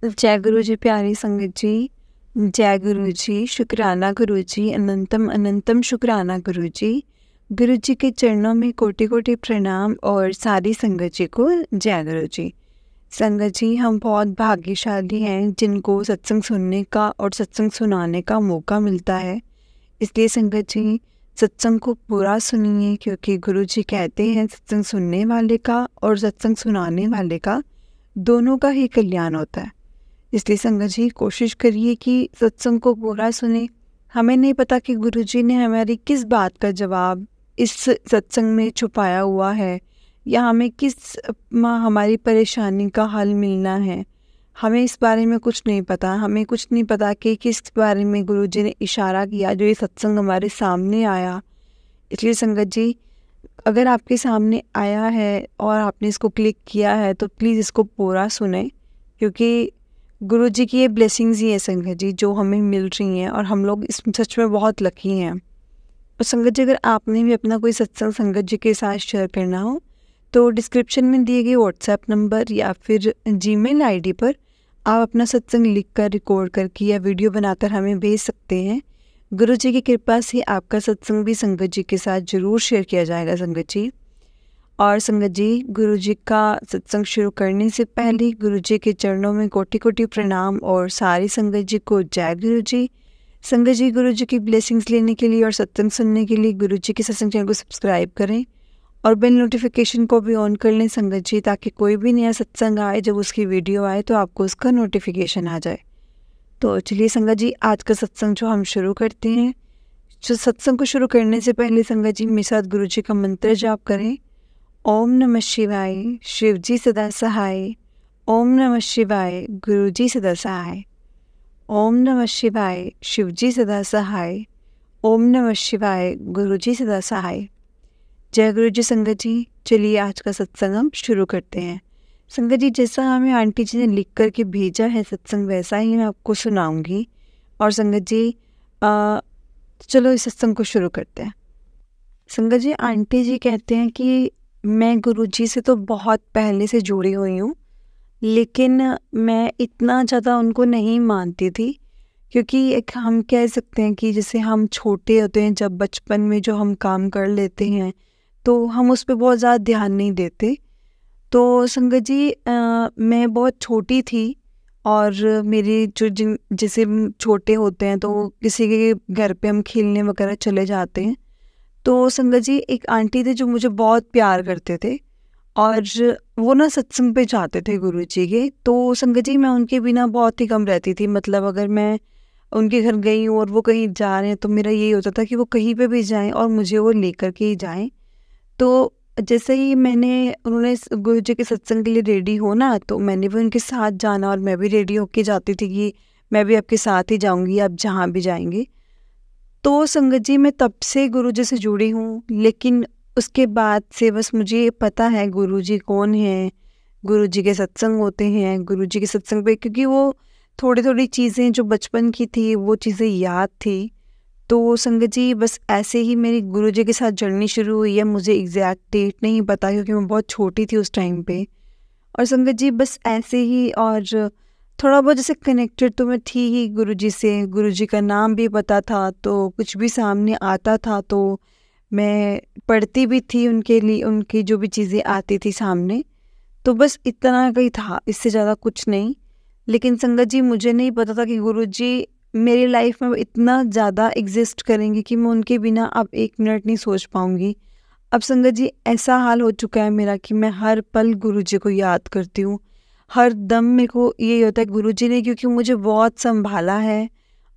जय गुरु जी, प्यारी संगत जी। जय गुरु जी, शुक्राना गुरु जी, अनंतम अनंतम शुक्राना गुरु जी। गुरु जी के चरणों में कोटि कोटि प्रणाम और सारी संगत जी को जय गुरु जी। संगत जी, हम बहुत भाग्यशाली हैं जिनको सत्संग सुनने का और सत्संग सुनाने का मौका मिलता है। इसलिए संगत जी, सत्संग को पूरा सुनिए, क्योंकि गुरु जी कहते हैं सत्संग सुनने वाले का और सत्संग सुनाने वाले का दोनों का ही कल्याण होता है। इसलिए संगत जी, कोशिश करिए कि सत्संग को पूरा सुने। हमें नहीं पता कि गुरुजी ने हमारी किस बात का जवाब इस सत्संग में छुपाया हुआ है, या हमें हमारी परेशानी का हल मिलना है। हमें इस बारे में कुछ नहीं पता। हमें कुछ नहीं पता कि किस बारे में गुरुजी ने इशारा किया जो ये सत्संग हमारे सामने आया। इसलिए संगत जी, अगर आपके सामने आया है और आपने इसको क्लिक किया है तो प्लीज़ इसको पूरा सुने, क्योंकि गुरु जी की ये ब्लेसिंग्स ही है संगत जी जो हमें मिल रही हैं, और हम लोग इस सच में बहुत लकी हैं। और संगत जी, अगर आपने भी अपना कोई सत्संग संगत जी के साथ शेयर करना हो तो डिस्क्रिप्शन में दिए गए व्हाट्सएप नंबर या फिर जीमेल आईडी पर आप अपना सत्संग लिख कर, रिकॉर्ड करके या वीडियो बनाकर हमें भेज सकते हैं। गुरु जी की कृपा से आपका सत्संग भी संगत जी के साथ ज़रूर शेयर किया जाएगा संगत जी। और संगत जी, गुरु जी का सत्संग शुरू करने से पहले गुरु जी के चरणों में कोटि कोटि प्रणाम और सारी संगत जी को जय गुरु जी। संगत जी, गुरु जी की ब्लेसिंग्स लेने के लिए और सत्संग सुनने के लिए गुरु जी के सत्संग चैनल को सब्सक्राइब करें और बेल नोटिफिकेशन को भी ऑन कर लें संगत जी, ताकि कोई भी नया सत्संग आए, जब उसकी वीडियो आए तो आपको उसका नोटिफिकेशन आ जाए। तो चलिए संगत जी, आज का सत्संग जो हम शुरू करते हैं। जो सत्संग को शुरू करने से पहले संगत जी मेरे साथ गुरु जी का मंत्र जाप करें। ओम नमः शिवाय, शिव जी सदा सहाय। ओम नमः शिवाय, गुरु जी सदा सहाय। ओम नमः शिवाय, शिव जी सदा सहाय। ओम नमः शिवाय, गुरु जी सदा सहाय। जय गुरु जी। संगत जी, चलिए आज का सत्संग हम शुरू करते हैं। संगत जी, जैसा हमें आंटी जी ने लिख करके भेजा है सत्संग, वैसा ही मैं आपको सुनाऊंगी। और संगत जी, चलो इस सत्संग को शुरू करते हैं। संगत जी, आंटी जी कहते हैं कि मैं गुरुजी से तो बहुत पहले से जुड़ी हुई हूँ, लेकिन मैं इतना ज़्यादा उनको नहीं मानती थी, क्योंकि एक हम कह सकते हैं कि जैसे हम छोटे होते हैं, जब बचपन में जो हम काम कर लेते हैं तो हम उस पर बहुत ज़्यादा ध्यान नहीं देते। तो संगत जी, मैं बहुत छोटी थी, और मेरी जैसे छोटे होते हैं तो किसी के घर पे हम खेलने वगैरह चले जाते हैं, तो संगत जी एक आंटी थे जो मुझे बहुत प्यार करते थे, और वो ना सत्संग पे जाते थे गुरु जी के। तो संगत जी, मैं उनके बिना बहुत ही कम रहती थी। मतलब अगर मैं उनके घर गई हूँ और वो कहीं जा रहे हैं तो मेरा यही होता था कि वो कहीं पे भी जाएं और मुझे वो लेकर के ही जाएं। तो जैसे ही उन्होंने गुरु जी के सत्संग के लिए रेडी होना, तो मैंने भी उनके साथ जाना, और मैं भी रेडी होके जाती थी कि मैं भी आपके साथ ही जाऊँगी, आप जहाँ भी जाएंगे। तो संगत जी, मैं तब से गुरु जी से जुड़ी हूँ, लेकिन उसके बाद से बस मुझे पता है गुरु जी कौन है, गुरु जी के सत्संग होते हैं, गुरु जी के सत्संग पे, क्योंकि वो थोड़ी थोड़ी चीज़ें जो बचपन की थी वो चीज़ें याद थी। तो संगत जी, बस ऐसे ही मेरी गुरु जी के साथ जर्नी शुरू हुई है। मुझे एग्जैक्ट डेट नहीं पता, क्योंकि मैं बहुत छोटी थी उस टाइम पे। और संगत जी, बस ऐसे ही, और थोड़ा बहुत जैसे कनेक्टेड तो मैं थी ही गुरुजी से। गुरुजी का नाम भी पता था, तो कुछ भी सामने आता था तो मैं पढ़ती भी थी उनके लिए, उनकी जो भी चीज़ें आती थी सामने। तो बस इतना ही था, इससे ज़्यादा कुछ नहीं। लेकिन संगत जी, मुझे नहीं पता था कि गुरुजी मेरी लाइफ में इतना ज़्यादा एग्जिस्ट करेंगे कि मैं उनके बिना अब एक मिनट नहीं सोच पाऊँगी। अब संगत जी, ऐसा हाल हो चुका है मेरा कि मैं हर पल गुरुजी को याद करती हूँ। हर दम मेरे को यही होता है गुरुजी ने, क्योंकि मुझे बहुत संभाला है,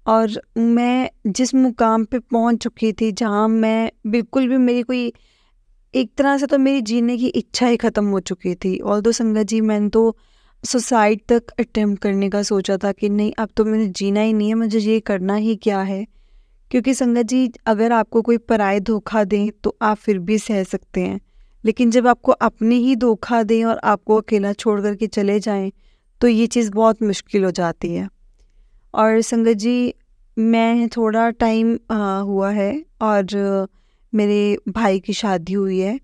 और मैं जिस मुकाम पे पहुँच चुकी थी, जहाँ मैं बिल्कुल भी, मेरी कोई एक तरह से तो मेरी जीने की इच्छा ही ख़त्म हो चुकी थी। ऑल्दो संगत जी, मैंने तो सुसाइड तक अटेम्प्ट करने का सोचा था कि नहीं, अब तो मैंने जीना ही नहीं है, मुझे ये करना ही क्या है। क्योंकि संगत जी, अगर आपको कोई पराये धोखा दें तो आप फिर भी सह सकते हैं, लेकिन जब आपको अपने ही धोखा दें और आपको अकेला छोड़ कर के चले जाएं, तो ये चीज़ बहुत मुश्किल हो जाती है। और संगत जी, मैं थोड़ा टाइम हुआ है, और मेरे भाई की शादी हुई है।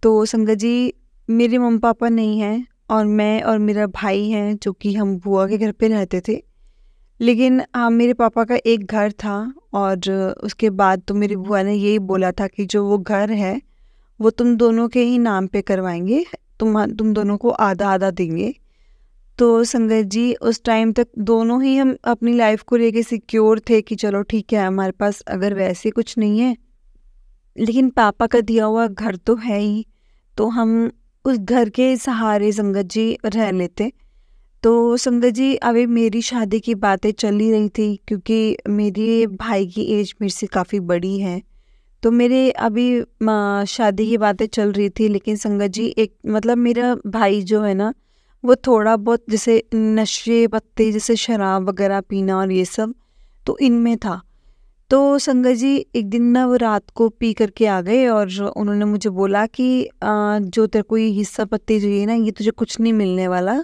तो संगत जी, मेरे मम्मी पापा नहीं हैं, और मैं और मेरा भाई हैं जो कि हम बुआ के घर पे रहते थे। लेकिन मेरे पापा का एक घर था और उसके बाद तो मेरी बुआ ने यही बोला था कि जो वो घर है वो तुम दोनों के ही नाम पे करवाएंगे, तुम दोनों को आधा आधा देंगे। तो संगत जी उस टाइम तक दोनों ही हम अपनी लाइफ को लेके सिक्योर थे कि चलो ठीक है, हमारे पास अगर वैसे कुछ नहीं है लेकिन पापा का दिया हुआ घर तो है ही, तो हम उस घर के सहारे संगत जी रह लेते। तो संगत जी अभी मेरी शादी की बातें चल ही रही थी क्योंकि मेरे भाई की एज मेरे से काफ़ी बड़ी है। तो मेरे अभी शादी की बातें चल रही थी, लेकिन संगत जी एक मतलब मेरा भाई जो है ना वो थोड़ा बहुत जैसे नशे पत्ते जैसे शराब वगैरह पीना और ये सब तो इनमें था। तो संगत जी एक दिन ना वो रात को पी करके आ गए और उन्होंने मुझे बोला कि जो तेरे को ये हिस्सा पत्ती जो है ना ये तुझे कुछ नहीं मिलने वाला,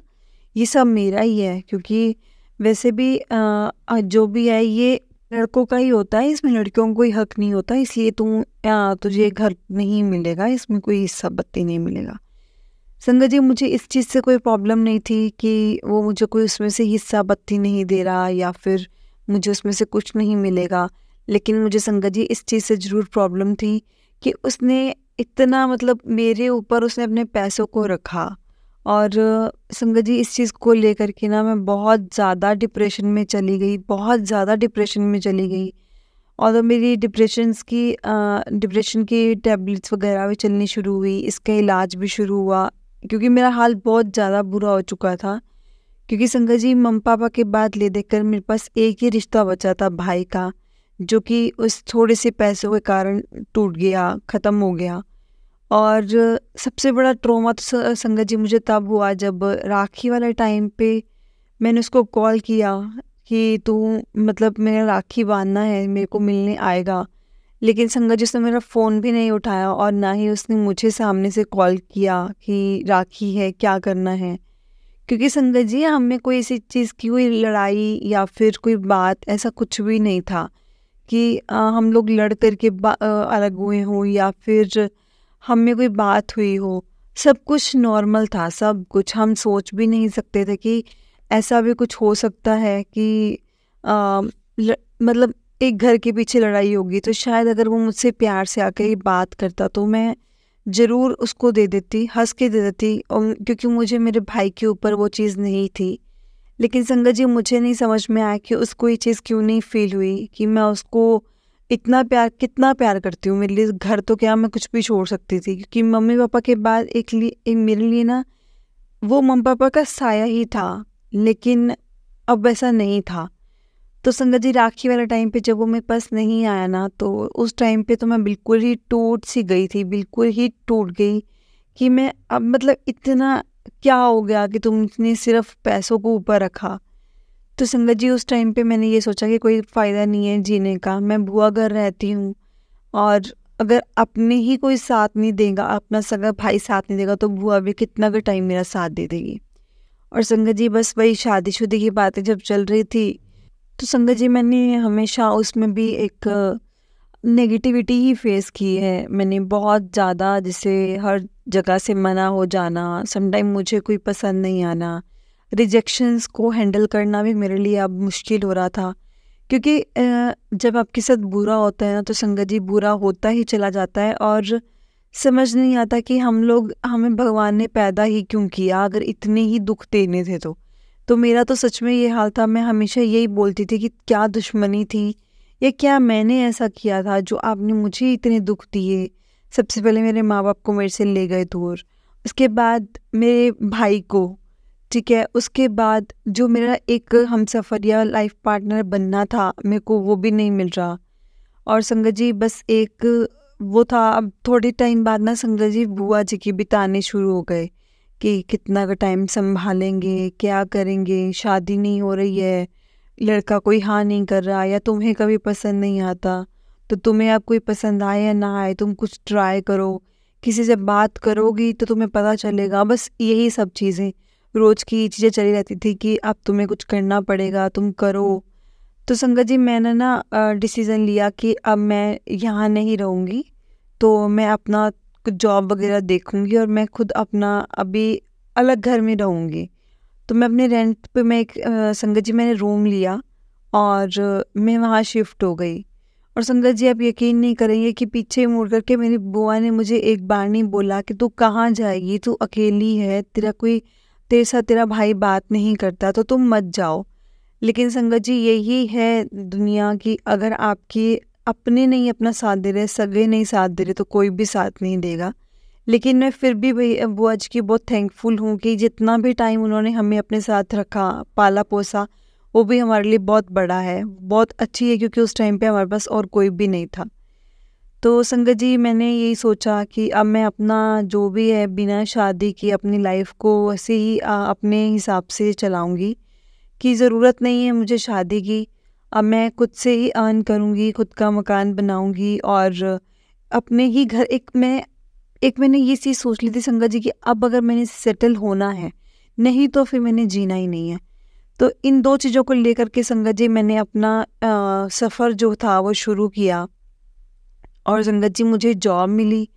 ये सब मेरा ही है। क्योंकि वैसे भी जो भी है ये लड़कों का ही होता है, इसमें लड़कियों को कोई हक नहीं होता, इसलिए तुझे घर नहीं मिलेगा, इसमें कोई हिस्सा पत्ती नहीं मिलेगा। संगत जी मुझे इस चीज़ से कोई प्रॉब्लम नहीं थी कि वो मुझे कोई उसमें से हिस्सा पत्ती नहीं दे रहा या फिर मुझे उसमें से कुछ नहीं मिलेगा। लेकिन मुझे संगत जी इस चीज़ से ज़रूर प्रॉब्लम थी कि उसने इतना मतलब मेरे ऊपर उसने अपने पैसों को रखा। और संगत जी इस चीज़ को लेकर के ना मैं बहुत ज़्यादा डिप्रेशन में चली गई, बहुत ज़्यादा डिप्रेशन में चली गई। और तो मेरी डिप्रेशन की टैबलेट्स वगैरह भी चलनी शुरू हुई, इसका इलाज भी शुरू हुआ क्योंकि मेरा हाल बहुत ज़्यादा बुरा हो चुका था। क्योंकि संगत जी मम्मी पापा के बाद ले देकर मेरे पास एक ही रिश्ता बचा था भाई का, जो कि उस थोड़े से पैसों के कारण टूट गया, ख़त्म हो गया। और सबसे बड़ा ट्रॉमा तो संगत जी मुझे तब हुआ जब राखी वाले टाइम पे मैंने उसको कॉल किया कि तू मतलब मेरा राखी बांधना है, मेरे को मिलने आएगा। लेकिन संगत जी उसने मेरा फ़ोन भी नहीं उठाया और ना ही उसने मुझे सामने से कॉल किया कि राखी है, क्या करना है। क्योंकि संगत जी हमें कोई ऐसी चीज़ की कोई लड़ाई या फिर कोई बात ऐसा कुछ भी नहीं था कि हम लोग लड़ कर के अलग हुए हों या फिर हम में कोई बात हुई हो। सब कुछ नॉर्मल था, सब कुछ। हम सोच भी नहीं सकते थे कि ऐसा भी कुछ हो सकता है कि मतलब एक घर के पीछे लड़ाई होगी। तो शायद अगर वो मुझसे प्यार से आकर ये बात करता तो मैं ज़रूर उसको दे देती, हंस के दे देती, और क्योंकि मुझे मेरे भाई के ऊपर वो चीज़ नहीं थी। लेकिन संगत जी मुझे नहीं समझ में आया कि उसको ये चीज़ क्यों नहीं फील हुई कि मैं उसको कितना प्यार करती हूँ। मेरे लिए घर तो क्या, मैं कुछ भी छोड़ सकती थी क्योंकि मम्मी पापा के बाद एक मेरे लिए ना वो मम्मी पापा का साया ही था। लेकिन अब वैसा नहीं था। तो संगत जी राखी वाले टाइम पे जब वो मेरे पास नहीं आया ना, तो उस टाइम पे तो मैं बिल्कुल ही टूट सी गई थी, बिल्कुल ही टूट गई कि मैं अब मतलब इतना क्या हो गया कि तुमने सिर्फ पैसों को ऊपर रखा। तो संगत जी उस टाइम पे मैंने ये सोचा कि कोई फ़ायदा नहीं है जीने का, मैं बुआ घर रहती हूँ और अगर अपने ही कोई साथ नहीं देगा, अपना सगा भाई साथ नहीं देगा, तो बुआ भी कितना का टाइम मेरा साथ दे देगी। और संगत जी बस वही शादीशुदी की बातें जब चल रही थी, तो संगत जी मैंने हमेशा उसमें भी एक नेगेटिविटी ही फेस की है। मैंने बहुत ज़्यादा जैसे हर जगह से मना हो जाना, समटाइम मुझे कोई पसंद नहीं आना, रिजेक्शंस को हैंडल करना भी मेरे लिए अब मुश्किल हो रहा था। क्योंकि जब आपके साथ बुरा होता है ना, तो संगत जी बुरा होता ही चला जाता है और समझ नहीं आता कि हमें भगवान ने पैदा ही क्यों किया अगर इतने ही दुख देने थे तो। तो मेरा तो सच में ये हाल था, मैं हमेशा यही बोलती थी कि क्या दुश्मनी थी या क्या मैंने ऐसा किया था जो आपने मुझे इतने दुख दिए। सबसे पहले मेरे माँ बाप को मेरे से ले गए दूर, उसके बाद मेरे भाई को, ठीक है, उसके बाद जो मेरा एक हमसफ़र या लाइफ पार्टनर बनना था मेरे को वो भी नहीं मिल रहा। और संगत जी बस एक वो था। अब थोड़े टाइम बाद ना संगत जी बुआ जी की भी ताने शुरू हो गए कि कितना का टाइम संभालेंगे, क्या करेंगे, शादी नहीं हो रही है, लड़का कोई हाँ नहीं कर रहा, या तुम्हें कभी पसंद नहीं आता, तो तुम्हें अब कोई पसंद आए या ना आए तुम कुछ ट्राई करो, किसी से बात करोगी तो तुम्हें पता चलेगा। बस यही सब चीज़ें रोज़ की चीज़ें चली रहती थी कि अब तुम्हें कुछ करना पड़ेगा, तुम करो। तो संगत जी मैंने ना डिसीज़न लिया कि अब मैं यहाँ नहीं रहूँगी, तो मैं अपना कुछ जॉब वगैरह देखूँगी और मैं खुद अपना अभी अलग घर में रहूँगी। तो मैं अपने रेंट पे मैं एक संगत जी मैंने रूम लिया और मैं वहाँ शिफ्ट हो गई। और संगत जी आप यकीन नहीं करेंगे कि पीछे मुड़ कर के मेरी बुआ ने मुझे एक बार नहीं बोला कि तू कहाँ जाएगी, तू अकेली है, तेरे साथ तेरा भाई बात नहीं करता तो तुम मत जाओ। लेकिन संगत जी यही है दुनिया की, अगर आपके अपने नहीं अपना साथ दे रहे, सगे नहीं साथ दे रहे, तो कोई भी साथ नहीं देगा। लेकिन मैं फिर भी भाई बुआ जी की बहुत थैंकफुल हूँ कि जितना भी टाइम उन्होंने हमें अपने साथ रखा, पाला पोसा, वो भी हमारे लिए बहुत बड़ा है, बहुत अच्छी है, क्योंकि उस टाइम पे हमारे पास और कोई भी नहीं था। तो संगत जी मैंने यही सोचा कि अब मैं अपना जो भी है बिना शादी की अपनी लाइफ को ऐसे ही अपने हिसाब से चलाऊँगी, कि ज़रूरत नहीं है मुझे शादी की। अब मैं खुद से ही अर्न करूँगी, खुद का मकान बनाऊँगी और अपने ही घर मैंने ये चीज़ सोच ली थी संगत जी कि अब अगर मैंने सेटल होना है, नहीं तो फिर मैंने जीना ही नहीं है। तो इन 2 चीज़ों को लेकर के संगत जी मैंने अपना सफ़र जो था वो शुरू किया और संगत जी मुझे जॉब मिली।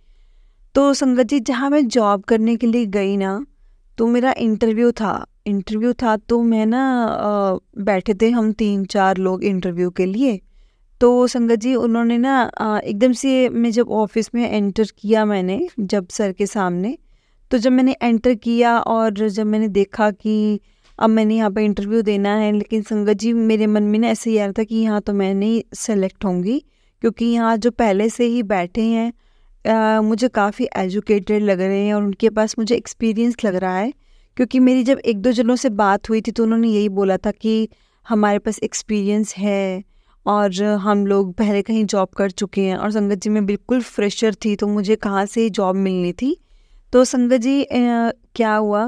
तो संगत जी जहाँ मैं जॉब करने के लिए गई ना, तो मेरा इंटरव्यू था तो मैं ना बैठे थे हम 3-4 लोग इंटरव्यू के लिए। तो संगत जी उन्होंने ना एकदम से मैं जब ऑफिस में एंटर किया मैंने जब सर के सामने, तो जब मैंने एंटर किया और जब मैंने देखा कि अब मैंने यहाँ पे इंटरव्यू देना है, लेकिन संगत जी मेरे मन में ना ऐसे ही आ रहा था कि यहाँ तो मैं नहीं सेलेक्ट होंगी, क्योंकि यहाँ जो पहले से ही बैठे हैं मुझे काफ़ी एजुकेटेड लग रहे हैं और उनके पास मुझे एक्सपीरियंस लग रहा है। क्योंकि मेरी जब 1-2 जनों से बात हुई थी तो उन्होंने यही बोला था कि हमारे पास एक्सपीरियंस है और हम लोग पहले कहीं जॉब कर चुके हैं। और संगत जी मैं बिल्कुल फ्रेशर थी, तो मुझे कहाँ से जॉब मिलनी थी। तो संगत जी क्या हुआ,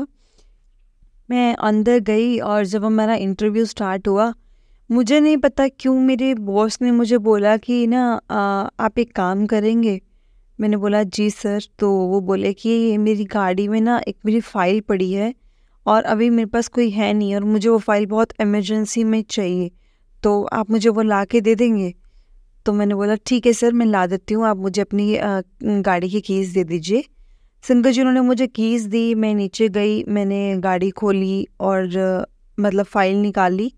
मैं अंदर गई और जब हमारा इंटरव्यू स्टार्ट हुआ, मुझे नहीं पता क्यों मेरे बॉस ने मुझे बोला कि ना आप एक काम करेंगे। मैंने बोला जी सर। तो वो बोले कि मेरी गाड़ी में ना एक मेरी फ़ाइल पड़ी है और अभी मेरे पास कोई है नहीं और मुझे वो फ़ाइल बहुत इमरजेंसी में चाहिए, तो आप मुझे वो ला के दे देंगे? तो मैंने बोला ठीक है सर, मैं ला देती हूँ, आप मुझे अपनी गाड़ी की कीज़ दे दीजिए। संगत जी उन्होंने मुझे कीज़ दी, मैं नीचे गई, मैंने गाड़ी खोली और मतलब फ़ाइल निकाली।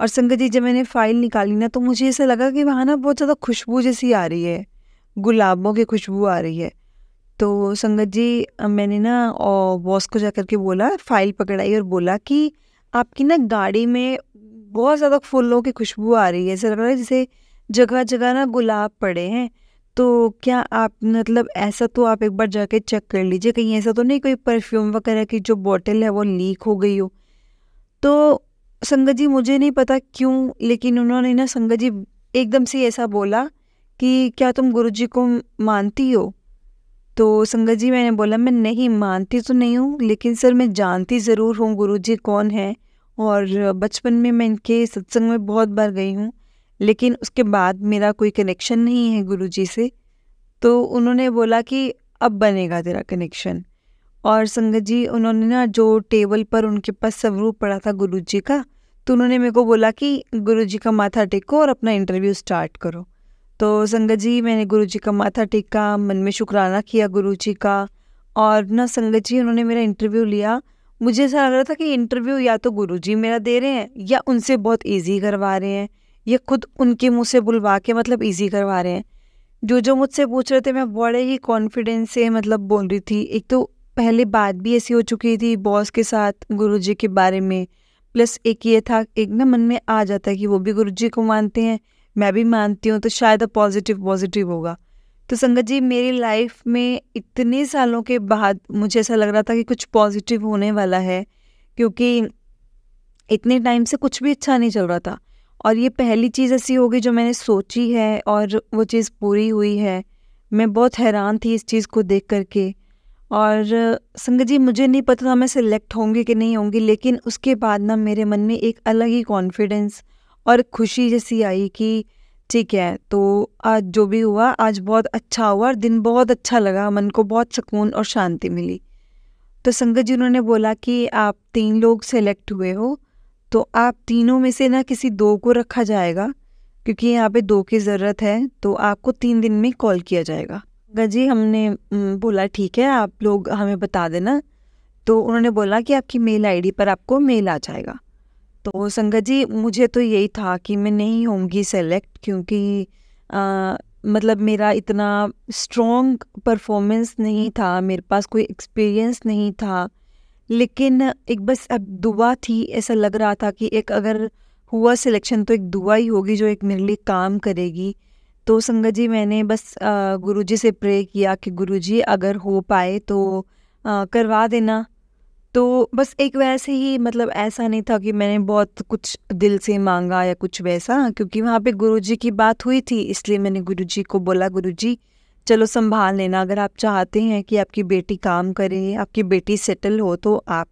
और संगत जी जब मैंने फ़ाइल निकाली ना, तो मुझे ऐसा लगा कि वहाँ ना बहुत ज़्यादा खुशबू जैसी आ रही है, गुलाबों की खुशबू आ रही है। तो संगत जी मैंने ना बॉस को जाकर के बोला, फ़ाइल पकड़ाई और बोला कि आपकी ना गाड़ी में बहुत ज़्यादा फूलों की खुशबू आ रही है, ऐसा लग रहा है जैसे जगह जगह ना गुलाब पड़े हैं। तो क्या आप मतलब ऐसा, तो आप एक बार जाके चेक कर लीजिए, कहीं ऐसा तो नहीं कोई परफ्यूम वगैरह की जो बॉटल है वो लीक हो गई हो। तो संगत जी मुझे नहीं पता क्यों, लेकिन उन्होंने ना संगत जी एकदम से ऐसा बोला कि क्या तुम गुरुजी को मानती हो? तो संगत जी मैंने बोला मैं नहीं मानती तो नहीं हूँ, लेकिन सर मैं जानती ज़रूर हूँ गुरुजी कौन है और बचपन में मैं इनके सत्संग में बहुत बार गई हूँ, लेकिन उसके बाद मेरा कोई कनेक्शन नहीं है गुरुजी से। तो उन्होंने बोला कि अब बनेगा तेरा कनेक्शन। और संगत जी उन्होंने ना जो टेबल पर उनके पास स्वरूप पड़ा था गुरुजी का, तो उन्होंने मेरे को बोला कि गुरुजी का माथा टेको और अपना इंटरव्यू स्टार्ट करो। तो संगत जी मैंने गुरुजी का माथा टेका, मन में शुक्राना किया गुरुजी का और ना संगत जी उन्होंने मेरा इंटरव्यू लिया। मुझे ऐसा लग रहा था कि इंटरव्यू या तो गुरुजी मेरा दे रहे हैं या उनसे बहुत ईज़ी करवा रहे हैं, या खुद उनके मुँह से बुलवा के मतलब ईज़ी करवा रहे हैं। जो मुझसे पूछ रहे थे मैं बड़े ही कॉन्फिडेंस से मतलब बोल रही थी। एक तो पहले बात भी ऐसी हो चुकी थी बॉस के साथ गुरुजी के बारे में, प्लस एक ये था, एक ना मन में आ जाता है कि वो भी गुरुजी को मानते हैं, मैं भी मानती हूँ, तो शायद अब पॉजिटिव पॉजिटिव होगा। तो संगत जी मेरी लाइफ में इतने सालों के बाद मुझे ऐसा लग रहा था कि कुछ पॉजिटिव होने वाला है, क्योंकि इतने टाइम से कुछ भी अच्छा नहीं चल रहा था और ये पहली चीज़ ऐसी हो गई जो मैंने सोची है और वो चीज़ पूरी हुई है। मैं बहुत हैरान थी इस चीज़ को देख कर के। और संगत जी मुझे नहीं पता था मैं सिलेक्ट होंगी कि नहीं होंगी, लेकिन उसके बाद ना मेरे मन में एक अलग ही कॉन्फिडेंस और खुशी जैसी आई कि ठीक है, तो आज जो भी हुआ आज बहुत अच्छा हुआ और दिन बहुत अच्छा लगा, मन को बहुत सुकून और शांति मिली। तो संगत जी उन्होंने बोला कि आप 3 लोग सेलेक्ट हुए हो, तो आप तीनों में से ना किसी 2 को रखा जाएगा, क्योंकि यहाँ पे 2 की ज़रूरत है, तो आपको 3 दिन में कॉल किया जाएगा। संगत जी हमने बोला ठीक है, आप लोग हमें बता देना। तो उन्होंने बोला कि आपकी मेल आईडी पर आपको मेल आ जाएगा। तो संगत जी मुझे तो यही था कि मैं नहीं होंगी सेलेक्ट, क्योंकि मतलब मेरा इतना स्ट्रॉन्ग परफॉर्मेंस नहीं था, मेरे पास कोई एक्सपीरियंस नहीं था। लेकिन एक बस अब दुआ थी, ऐसा लग रहा था कि एक अगर हुआ सिलेक्शन तो एक दुआ ही होगी जो एक मेरे लिए काम करेगी। तो संगत जी मैंने बस गुरुजी से प्रे किया कि गुरुजी अगर हो पाए तो करवा देना। तो बस एक वैसे ही, मतलब ऐसा नहीं था कि मैंने बहुत कुछ दिल से मांगा या कुछ वैसा, क्योंकि वहाँ पे गुरुजी की बात हुई थी, इसलिए मैंने गुरुजी को बोला गुरुजी चलो संभाल लेना, अगर आप चाहते हैं कि आपकी बेटी काम करे, आपकी बेटी सेटल हो तो आप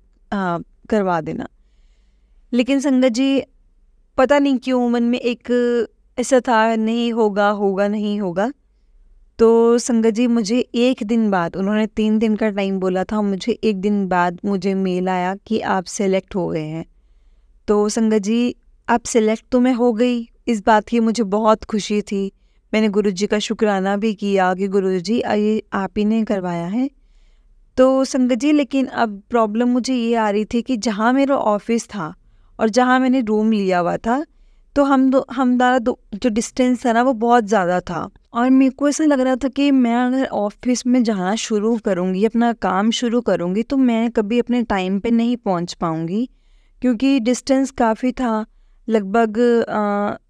करवा देना। लेकिन संगत जी पता नहीं क्यों मन में एक ऐसा था, नहीं होगा होगा नहीं होगा। तो संगत जी मुझे एक दिन बाद, उन्होंने 3 दिन का टाइम बोला था, मुझे एक दिन बाद मुझे मेल आया कि आप सेलेक्ट हो गए हैं। तो संगत जी आप सेलेक्ट तो मैं हो गई, इस बात की मुझे बहुत खुशी थी। मैंने गुरुजी का शुक्राना भी किया कि गुरुजी ये आप ही ने करवाया है। तो संगत जी लेकिन अब प्रॉब्लम मुझे ये आ रही थी कि जहाँ मेरा ऑफिस था और जहाँ मैंने रूम लिया हुआ था, तो हमारा जो डिस्टेंस था ना वो बहुत ज़्यादा था। और मेरे को ऐसा लग रहा था कि मैं अगर ऑफिस में जाना शुरू करूँगी, अपना काम शुरू करूँगी, तो मैं कभी अपने टाइम पे नहीं पहुँच पाऊँगी, क्योंकि डिस्टेंस काफ़ी था। लगभग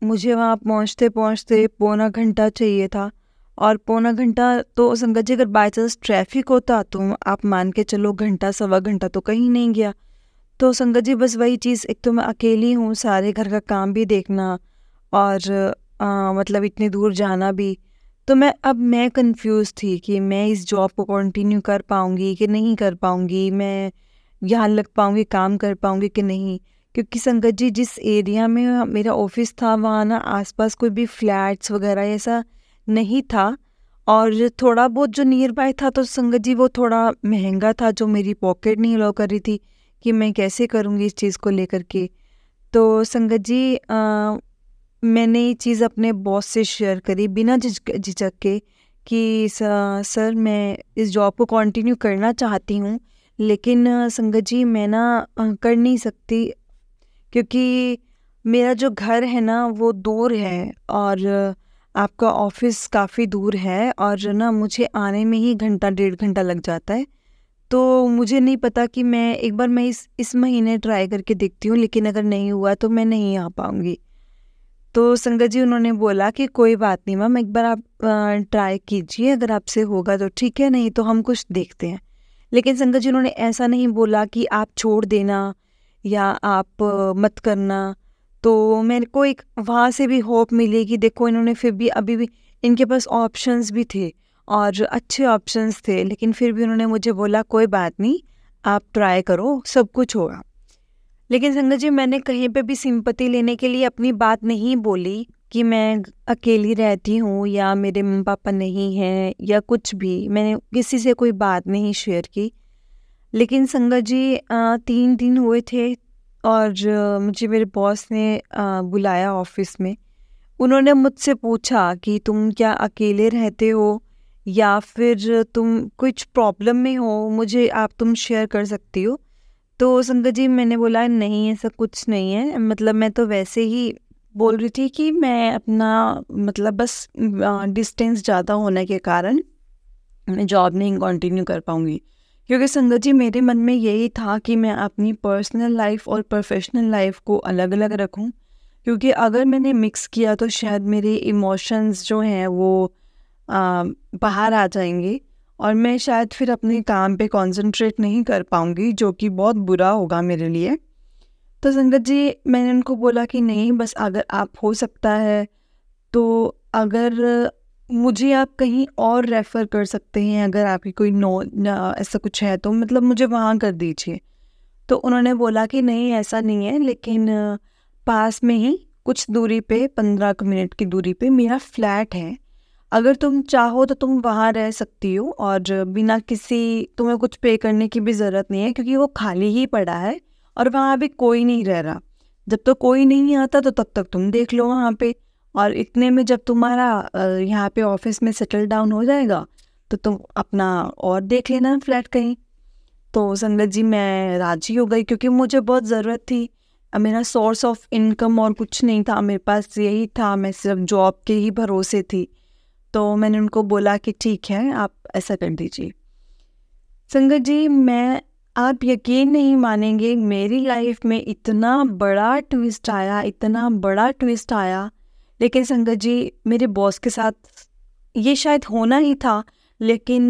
मुझे वहाँ पहुँचते पहुँचते पौना घंटा चाहिए था। और पौना घंटा तो संगत जी अगर बाई चांस ट्रैफिक होता तो आप मान के चलो घंटा सवा घंटा तो कहीं नहीं गया। तो संगत जी बस वही चीज़, एक तो मैं अकेली हूँ, सारे घर का काम भी देखना और मतलब इतनी दूर जाना भी। तो मैं कंफ्यूज थी कि मैं इस जॉब को कंटिन्यू कर पाऊँगी कि नहीं कर पाऊँगी, मैं यहाँ लग पाऊँगी, काम कर पाऊँगी कि नहीं। क्योंकि संगत जी जिस एरिया में मेरा ऑफिस था वहाँ ना आसपास कोई भी फ्लैट्स वगैरह ऐसा नहीं था, और थोड़ा बहुत जो नियर बाय था तो संगत जी वो थोड़ा महंगा था, जो मेरी पॉकेट नहीं अलाउ कर रही थी कि मैं कैसे करूँगी इस चीज़ को लेकर के। तो संगत जी मैंने ये चीज़ अपने बॉस से शेयर करी बिना झिझक के कि सर मैं इस जॉब को कंटिन्यू करना चाहती हूँ, लेकिन संगत जी मैं ना कर नहीं सकती, क्योंकि मेरा जो घर है ना वो दूर है और आपका ऑफिस काफ़ी दूर है, और ना मुझे आने में ही घंटा 1.5 घंटा लग जाता है। तो मुझे नहीं पता कि मैं एक बार मैं इस महीने ट्राई करके देखती हूँ, लेकिन अगर नहीं हुआ तो मैं नहीं आ पाऊँगी। तो संगत जी उन्होंने बोला कि कोई बात नहीं मैम, एक बार आप ट्राई कीजिए, अगर आपसे होगा तो ठीक है, नहीं तो हम कुछ देखते हैं। लेकिन संगत जी उन्होंने ऐसा नहीं बोला कि आप छोड़ देना या आप मत करना। तो मेरे को एक वहाँ से भी होप मिली कि देखो इन्होंने फिर भी अभी भी इनके पास ऑप्शंस भी थे और अच्छे ऑप्शंस थे, लेकिन फिर भी उन्होंने मुझे बोला कोई बात नहीं, आप ट्राई करो, सब कुछ होगा। लेकिन संगत जी मैंने कहीं पे भी सिंपैथी लेने के लिए अपनी बात नहीं बोली कि मैं अकेली रहती हूँ या मेरे मम्मी पापा नहीं हैं या कुछ भी, मैंने किसी से कोई बात नहीं शेयर की। लेकिन संगत जी 3 दिन हुए थे और मुझे मेरे बॉस ने बुलाया ऑफिस में। उन्होंने मुझसे पूछा कि तुम क्या अकेले रहते हो या फिर तुम कुछ प्रॉब्लम में हो, मुझे तुम शेयर कर सकती हो। तो संगत जी मैंने बोला नहीं ऐसा कुछ नहीं है, मतलब मैं तो वैसे ही बोल रही थी कि मैं अपना मतलब बस डिस्टेंस ज़्यादा होने के कारण मैं जॉब नहीं कंटिन्यू कर पाऊँगी। क्योंकि संगत जी मेरे मन में यही था कि मैं अपनी पर्सनल लाइफ और प्रोफेशनल लाइफ को अलग अलग रखूं, क्योंकि अगर मैंने मिक्स किया तो शायद मेरे इमोशंस जो हैं वो बाहर आ जाएंगे और मैं शायद फिर अपने काम पे कंसंट्रेट नहीं कर पाऊंगी, जो कि बहुत बुरा होगा मेरे लिए। तो संगत जी मैंने उनको बोला कि नहीं बस अगर आप हो सकता है तो अगर मुझे आप कहीं और रेफ़र कर सकते हैं, अगर आपकी कोई ऐसा कुछ है तो मतलब मुझे वहाँ कर दीजिए। तो उन्होंने बोला कि नहीं ऐसा नहीं है, लेकिन पास में ही कुछ दूरी पे 15 मिनट की दूरी पे मेरा फ्लैट है, अगर तुम चाहो तो तुम वहाँ रह सकती हो और बिना किसी तुम्हें कुछ पे करने की भी ज़रूरत नहीं है, क्योंकि वो खाली ही पड़ा है और वहाँ अभी कोई नहीं रह रहा। जब तक कोई नहीं आता तो तब तक तुम देख लो वहाँ पे, और इतने में जब तुम्हारा यहाँ पे ऑफिस में सेटल डाउन हो जाएगा तो तुम अपना और देख लेना फ्लैट कहीं। तो संगत जी मैं राजी हो गई, क्योंकि मुझे बहुत ज़रूरत थी। मेरा सोर्स ऑफ इनकम और कुछ नहीं था, मेरे पास यही था, मैं सिर्फ जॉब के ही भरोसे थी। तो मैंने उनको बोला कि ठीक है, आप ऐसा कर दीजिए। संगत जी आप यकीन नहीं मानेंगे, मेरी लाइफ में इतना बड़ा ट्विस्ट आया, इतना बड़ा ट्विस्ट आया। लेकिन संगत जी मेरे बॉस के साथ ये शायद होना ही था, लेकिन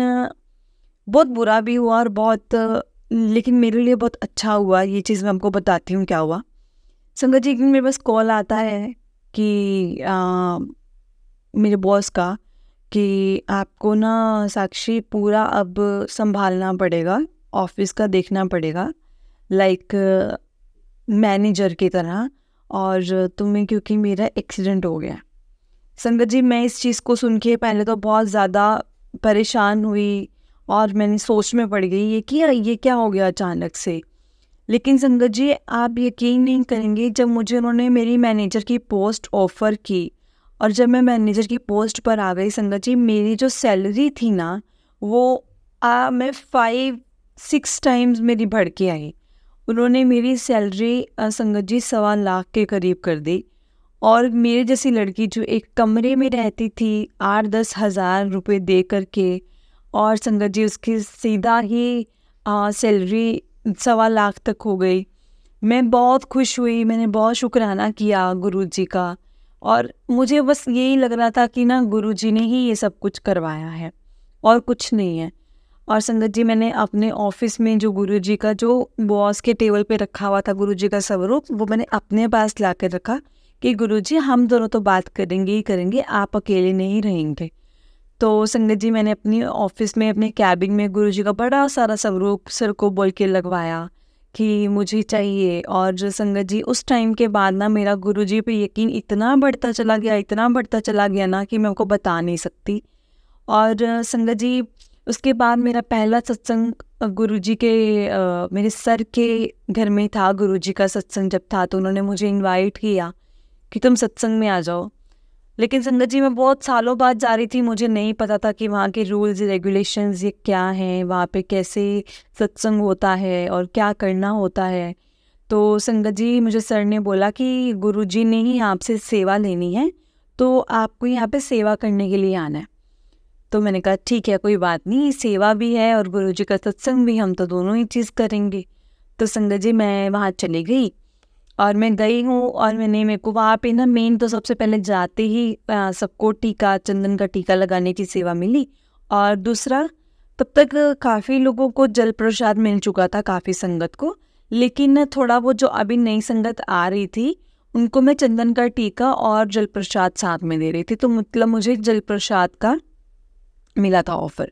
बहुत बुरा भी हुआ और लेकिन मेरे लिए बहुत अच्छा हुआ। ये चीज़ मैं आपको बताती हूँ क्या हुआ। संगत जी एक दिन मेरे पास कॉल आता है कि मेरे बॉस का कि आपको ना साक्षी पूरा अब संभालना पड़ेगा, ऑफिस का देखना पड़ेगा, लाइक मैनेजर की तरह, और तुम्हें क्योंकि मेरा एक्सीडेंट हो गया। संगत जी मैं इस चीज़ को सुन के पहले तो बहुत ज़्यादा परेशान हुई और मैंने सोच में पड़ गई ये क्या हो गया अचानक से। लेकिन संगत जी आप यकीन नहीं करेंगे, जब मुझे उन्होंने मेरी मैनेजर की पोस्ट ऑफ़र की और जब मैं मैनेजर की पोस्ट पर आ गई संगत जी, मेरी जो सैलरी थी ना वो मैं 5-6 टाइम्स मेरी बढ़ के आई। उन्होंने मेरी सैलरी संगत जी 1.25 लाख के करीब कर दी। और मेरे जैसी लड़की जो एक कमरे में रहती थी 8-10 हज़ार रुपये दे करके, और संगत जी उसकी सीधा ही सैलरी 1.25 लाख तक हो गई। मैं बहुत खुश हुई, मैंने बहुत शुक्राना किया गुरुजी का, और मुझे बस यही लग रहा था कि ना गुरुजी ने ही ये सब कुछ करवाया है और कुछ नहीं है। और संगत जी मैंने अपने ऑफिस में जो गुरुजी का जो बॉस के टेबल पे रखा हुआ था गुरुजी का स्वरूप, वो मैंने अपने पास ला कर रखा कि गुरुजी हम दोनों तो बात करेंगे ही करेंगे, आप अकेले नहीं रहेंगे। तो संगत जी मैंने अपनी ऑफिस में अपने कैबिन में गुरुजी का बड़ा सारा स्वरूप सर को बोल के लगवाया कि मुझे चाहिए। और जो संगत जी उस टाइम के बाद ना मेरा गुरुजी पे यकीन इतना बढ़ता चला गया, इतना बढ़ता चला गया ना कि मैं उनको बता नहीं सकती। और संगत जी उसके बाद मेरा पहला सत्संग गुरुजी के मेरे सर के घर में था। गुरुजी का सत्संग जब था तो उन्होंने मुझे इनवाइट किया कि तुम सत्संग में आ जाओ। लेकिन संगत जी मैं बहुत सालों बाद जा रही थी, मुझे नहीं पता था कि वहाँ के रूल्स रेगुलेशंस ये क्या हैं, वहाँ पे कैसे सत्संग होता है और क्या करना होता है। तो संगत जी मुझे सर ने बोला कि गुरुजी ने ही आपसे सेवा लेनी है, तो आपको यहाँ पे सेवा करने के लिए आना है। तो मैंने कहा ठीक है, कोई बात नहीं, सेवा भी है और गुरुजी का सत्संग भी, हम तो दोनों ही चीज़ करेंगे। तो संगत जी मैं वहाँ चली गई और मैं गई हूँ, और मेरे को वहाँ पे ना मेन तो सबसे पहले जाते ही सबको टीका, चंदन का टीका लगाने की सेवा मिली। और दूसरा, तब तक काफ़ी लोगों को जल प्रसाद मिल चुका था, काफ़ी संगत को, लेकिन थोड़ा वो जो अभी नई संगत आ रही थी उनको मैं चंदन का टीका और जल प्रसाद साथ में दे रही थी। तो मतलब मुझे जल प्रसाद का मिला था ऑफ़र,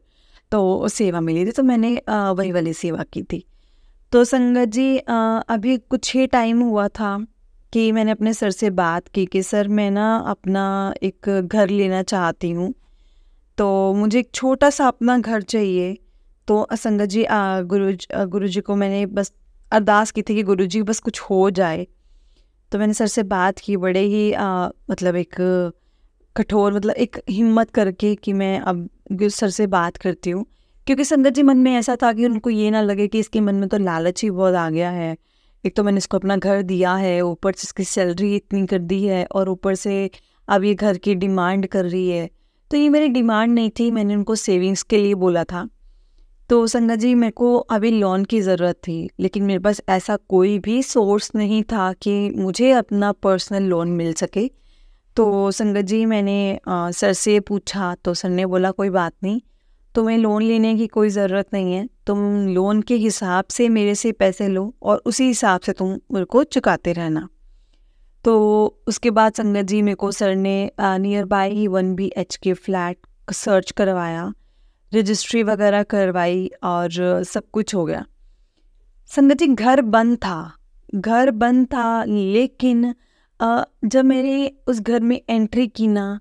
तो सेवा मिली थी, तो मैंने वही वाली सेवा की थी। तो संगत जी अभी कुछ ही टाइम हुआ था कि मैंने अपने सर से बात की कि सर मैं ना अपना एक घर लेना चाहती हूँ, तो मुझे एक छोटा सा अपना घर चाहिए। तो संगत जी गुरुजी को मैंने बस अरदास की थी कि गुरुजी बस कुछ हो जाए। तो मैंने सर से बात की बड़े ही मतलब एक कठोर, मतलब एक हिम्मत करके कि मैं अब सर से बात करती हूँ, क्योंकि संगत जी मन में ऐसा था कि उनको ये ना लगे कि इसके मन में तो लालच ही बहुत आ गया है। एक तो मैंने इसको अपना घर दिया है, ऊपर से इसकी सैलरी इतनी कर दी है, और ऊपर से अब ये घर की डिमांड कर रही है। तो ये मेरी डिमांड नहीं थी, मैंने उनको सेविंग्स के लिए बोला था। तो संगत जी मेरे को अभी लोन की ज़रूरत थी, लेकिन मेरे पास ऐसा कोई भी सोर्स नहीं था कि मुझे अपना पर्सनल लोन मिल सके। तो संगत जी मैंने सर से पूछा, तो सर ने बोला कोई बात नहीं, तुम्हें लोन लेने की कोई ज़रूरत नहीं है, तुम लोन के हिसाब से मेरे से पैसे लो और उसी हिसाब से तुम मेरे को चुकाते रहना। तो उसके बाद संगत जी मेरे को सर ने near by he 1 BHK flat search करवाया, रजिस्ट्री वगैरह करवाई और सब कुछ हो गया। संगत जी घर बंद था, लेकिन जब मैंने उस घर में एंट्री की ना,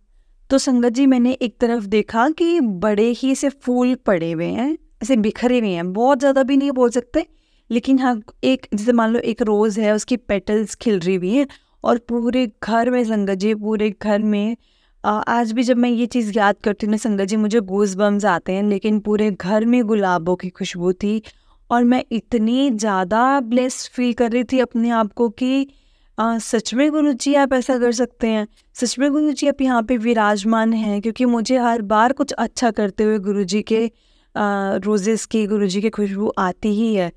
तो संगत जी मैंने एक तरफ देखा कि बड़े ही से फूल पड़े हुए हैं, ऐसे बिखरे हुए हैं, बहुत ज़्यादा भी नहीं बोल सकते, लेकिन हाँ एक जैसे मान लो एक रोज़ है, उसकी पेटल्स खिल रही हुई हैं, और पूरे घर में संगत जी, पूरे घर में आज भी जब मैं ये चीज़ याद करती हूँ ना संगत जी, मुझे गूज़ बम्स आते हैं। लेकिन पूरे घर में गुलाबों की खुशबू थी, और मैं इतनी ज़्यादा ब्लेस्ड फील कर रही थी अपने आप को कि सच में गुरुजी आप ऐसा कर सकते हैं, सच में गुरुजी आप यहाँ पे विराजमान हैं। क्योंकि मुझे हर बार कुछ अच्छा करते हुए गुरुजी के रोजेस की, गुरुजी की खुशबू आती ही है।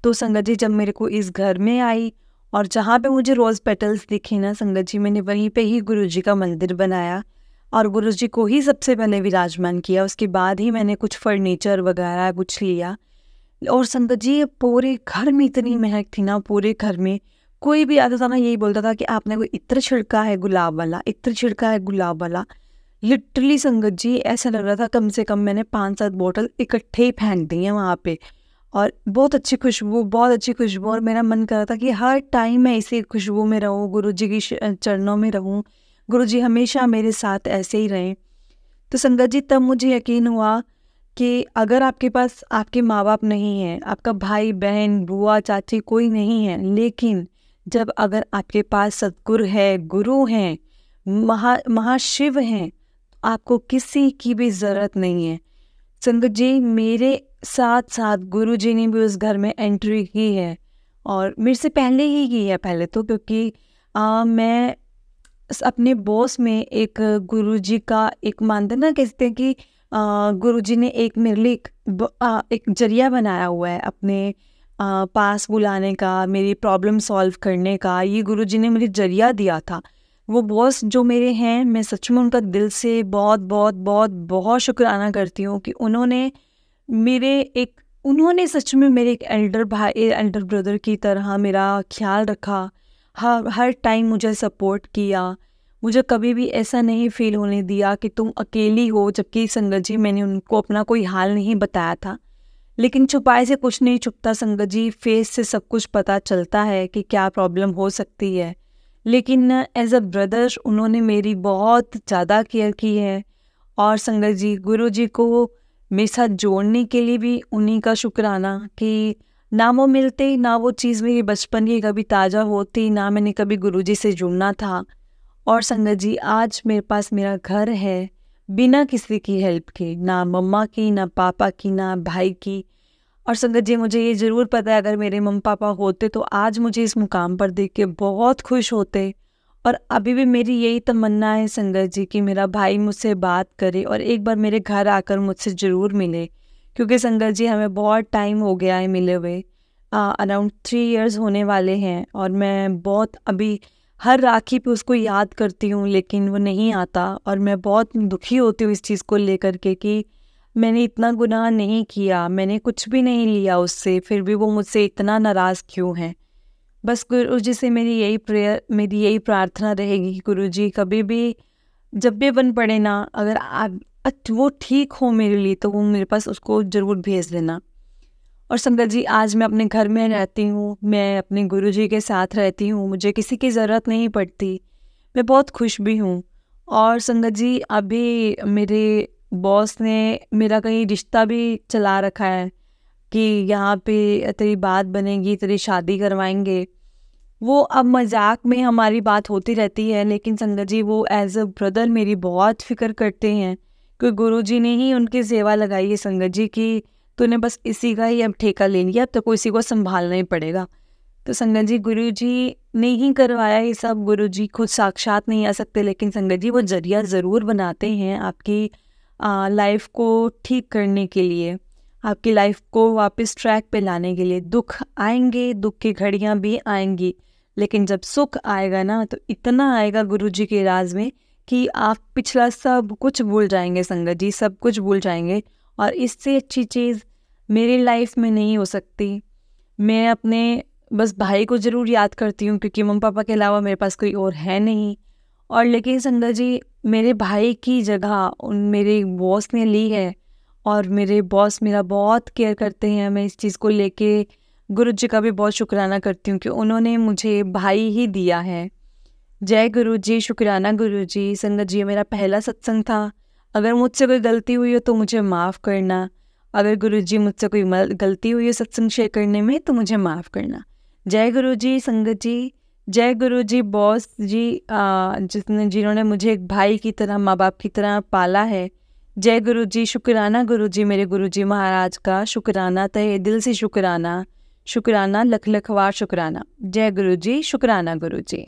तो संगत जी जब मेरे को इस घर में आई और जहाँ पे मुझे रोज़ पेटल्स दिखे ना संगत जी, मैंने वहीं पे ही गुरुजी का मंदिर बनाया और गुरुजी को ही सबसे पहले विराजमान किया। उसके बाद ही मैंने कुछ फर्नीचर वगैरह कुछ लिया। और संगत जी पूरे घर में इतनी महक थी ना, पूरे घर में कोई भी आता था ना यही बोलता था कि आपने कोई इत्र छिड़का है गुलाब वाला, इत्र छिड़का है गुलाब वाला। लिटरली संगत जी ऐसा लग रहा था कम से कम मैंने 5-7 बोतल इकट्ठे ही फेंक दी हैं वहाँ पे। और बहुत अच्छी खुशबू, बहुत अच्छी खुशबू। और मेरा मन कर रहा था कि हर टाइम मैं इसी खुशबू में रहूँ, गुरुजी की चरणों में रहूँ, गुरुजी हमेशा मेरे साथ ऐसे ही रहें। तो संगत जी तब मुझे यकीन हुआ कि अगर आपके पास आपके माँ बाप नहीं हैं, आपका भाई बहन बुआ चाची कोई नहीं है, लेकिन जब अगर आपके पास सतगुरु है, गुरु हैं, महाशिव हैं, तो आपको किसी की भी ज़रूरत नहीं है। संगत जी मेरे साथ साथ गुरुजी ने भी उस घर में एंट्री की है और मेरे से पहले ही की है पहले तो, क्योंकि मैं अपने बॉस में एक गुरुजी का एक मानते ना कहते हैं कि गुरुजी ने एक मेरे लिए एक जरिया बनाया हुआ है अपने पास बुलाने का, मेरी प्रॉब्लम सॉल्व करने का। ये गुरुजी ने मुझे जरिया दिया था। वो बॉस जो मेरे हैं, मैं सच में उनका दिल से बहुत बहुत बहुत बहुत शुक्राना करती हूँ कि उन्होंने सच में मेरे एक एल्डर भाई, एल्डर ब्रदर की तरह मेरा ख्याल रखा, हर टाइम मुझे सपोर्ट किया। मुझे कभी भी ऐसा नहीं फील होने दिया कि तुम अकेली हो। जबकि संगत जी मैंने उनको अपना कोई हाल नहीं बताया था, लेकिन छुपाए से कुछ नहीं छुपता संगत जी, फेस से सब कुछ पता चलता है कि क्या प्रॉब्लम हो सकती है। लेकिन एज अ ब्रदर उन्होंने मेरी बहुत ज़्यादा केयर की है। और संगत जी गुरु जी को मेरे साथ जोड़ने के लिए भी उन्हीं का शुक्राना कि ना वो मिलते, ना वो चीज़ मेरी बचपन की कभी ताज़ा होती, ना मैंने कभी गुरु जी से जुड़ना था। और संगत जी आज मेरे पास मेरा घर है बिना किसी की हेल्प के, ना मम्मा की, ना पापा की, ना भाई की। और संगत जी मुझे ये ज़रूर पता है अगर मेरे मम्मी पापा होते तो आज मुझे इस मुकाम पर देख के बहुत खुश होते। और अभी भी मेरी यही तमन्ना है संगत जी कि मेरा भाई मुझसे बात करे और एक बार मेरे घर आकर मुझसे ज़रूर मिले। क्योंकि संगत जी हमें बहुत टाइम हो गया है मिले हुए, अराउंड 3 इयर्स होने वाले हैं। और मैं बहुत अभी हर राखी पे उसको याद करती हूँ लेकिन वो नहीं आता। और मैं बहुत दुखी होती हूँ इस चीज़ को लेकर के कि मैंने इतना गुनाह नहीं किया, मैंने कुछ भी नहीं लिया उससे, फिर भी वो मुझसे इतना नाराज़ क्यों है। बस गुरु जी से मेरी यही प्रेयर, मेरी यही प्रार्थना रहेगी कि गुरु जी कभी भी जब भी बन पड़े ना, अगर आप वो ठीक हो मेरे लिए तो वो मेरे पास उसको ज़रूर भेज देना। और संगत जी आज मैं अपने घर में रहती हूँ, मैं अपने गुरुजी के साथ रहती हूँ, मुझे किसी की ज़रूरत नहीं पड़ती, मैं बहुत खुश भी हूँ। और संगत जी अभी मेरे बॉस ने मेरा कहीं रिश्ता भी चला रखा है कि यहाँ पे तेरी बात बनेगी, तेरी शादी करवाएंगे। वो अब मजाक में हमारी बात होती रहती है, लेकिन संगत जी वो एज अ ब्रदर मेरी बहुत फिक्र करते हैं क्योंकि गुरुजी ने ही उनकी सेवा लगाई है संगत जी की तूने बस इसी का ही अब ठेका ले लिया, अब तो को इसी को संभालना ही पड़ेगा। तो संगत जी गुरुजी ने ही करवाया ये सब, गुरुजी खुद साक्षात नहीं आ सकते लेकिन संगत जी वो जरिया ज़रूर बनाते हैं आपकी लाइफ को ठीक करने के लिए, आपकी लाइफ को वापस ट्रैक पे लाने के लिए। दुख आएंगे, दुख की घड़ियाँ भी आएंगी, लेकिन जब सुख आएगा ना तो इतना आएगा गुरुजी के राज में कि आप पिछला सब कुछ भूल जाएंगे संगत जी, सब कुछ भूल जाएंगे। और इससे अच्छी चीज़ मेरी लाइफ में नहीं हो सकती। मैं अपने बस भाई को ज़रूर याद करती हूँ क्योंकि मम्मी पापा के अलावा मेरे पास कोई और है नहीं। और लेकिन संगत जी मेरे भाई की जगह मेरे बॉस ने ली है और मेरे बॉस मेरा बहुत केयर करते हैं। मैं इस चीज़ को लेके गुरु जी का भी बहुत शुक्राना करती हूँ कि उन्होंने मुझे भाई ही दिया है। जय गुरु जी, शुक्राना गुरु जी। संगत जी मेरा पहला सत्संग था, अगर मुझसे कोई गलती हुई हो तो मुझे माफ़ करना। अगर गुरु जी मुझसे कोई गलती हुई है सत्संग शेयर करने में तो मुझे माफ़ करना। जय गुरु जी संगत जी, जय गुरु जी बॉस जी जिन्होंने मुझे एक भाई की तरह, माँ बाप की तरह पाला है। जय गुरु जी, शुक्राना गुरु जी, मेरे गुरु जी महाराज का शुक्राना, तहे दिल से शुक्राना, शुक्राना लख लख वार शुक्राना। जय गुरु जी, शुक्राना गुरु जी।